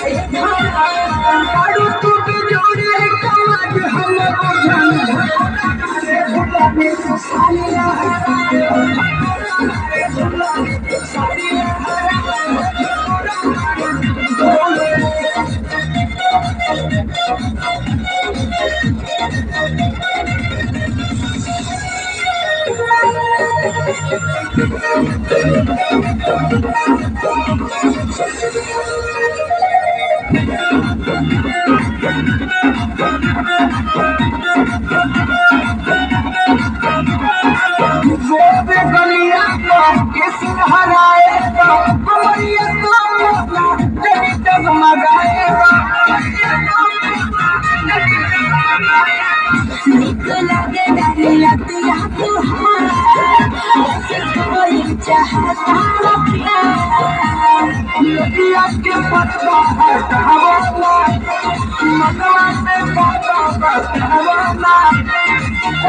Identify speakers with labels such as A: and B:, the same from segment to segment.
A: पारू तू के जोड़ी कमाज हम बुझन सालिया के पत्ता हवाला मगवा से पत्ता हवाला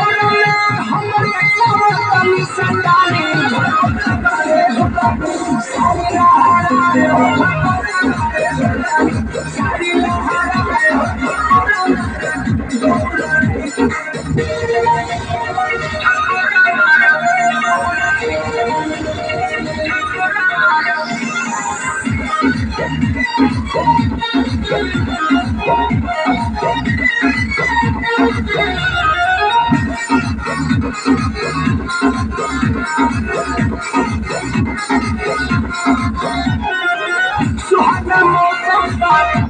A: ओरे हमरे कमी संडाली सुहाना मौसम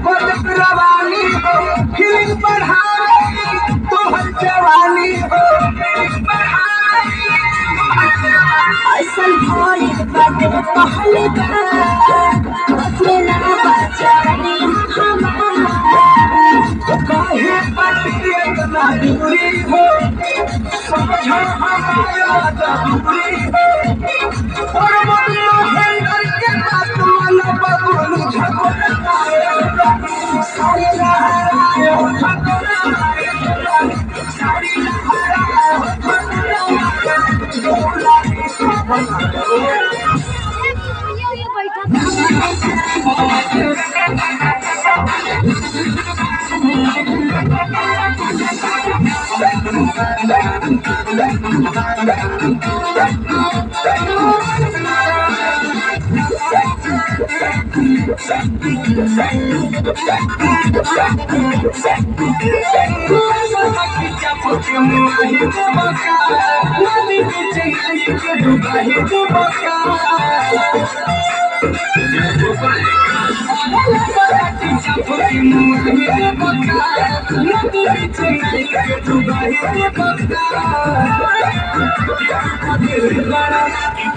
A: पर रवानी हो फीलिंग बढ़ाई तो हर जवानी हो ऐसा भाई बाटे पहले बचना बचानी काहे पति इतना दूरी हो समझो हमारा दूरी हो और बोलो हैंडल के बात वाला बबूल झगड़ा सारी लहराए सारी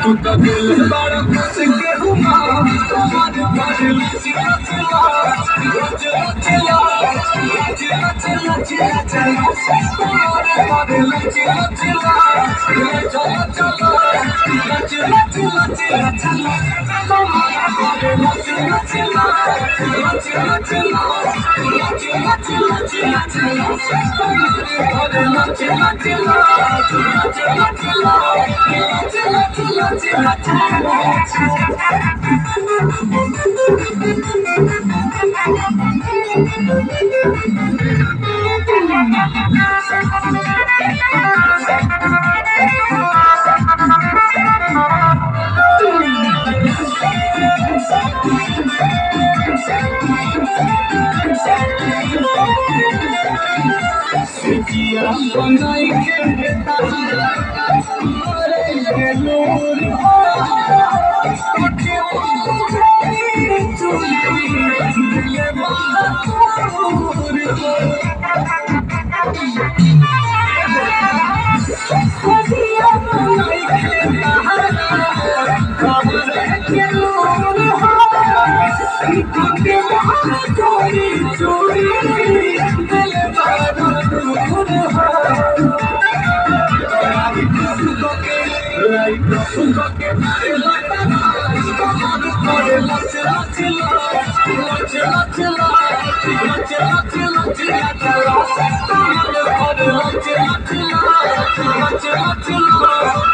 A: तू तो दिल बड़ा खुश के हुआ तुम्हारे बारे में चिल्ला चिल्ला चिल्ला चिल्ला चिल्ला चिल्ला तुम्हारे बारे में चिल्ला चिल्ला चला चला चिल्ला चिल्ला चिल्ला चिल्ला तुम्हारे बारे में चिल्ला चिल्ला चिल्ला चिल्ला चिल्ला चिल्ला चिल्ला चिल्ला तुम्हारे बारे में चिल्ला चिल्ला चिल्ला चिल्ला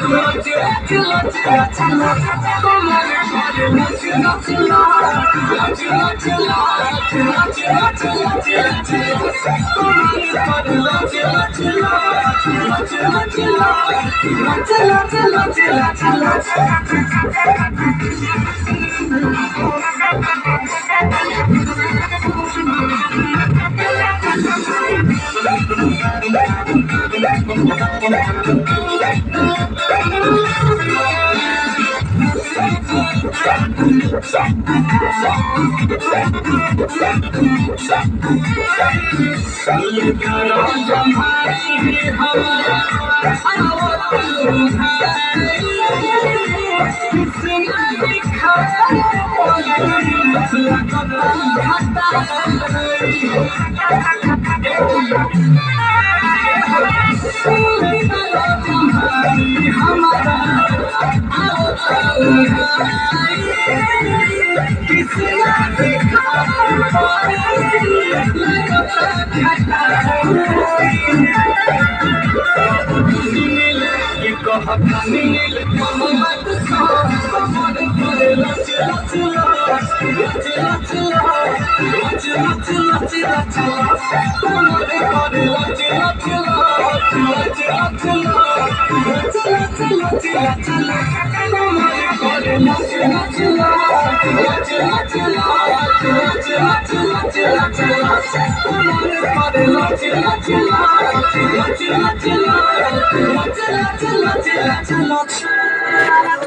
A: Let's Chilla,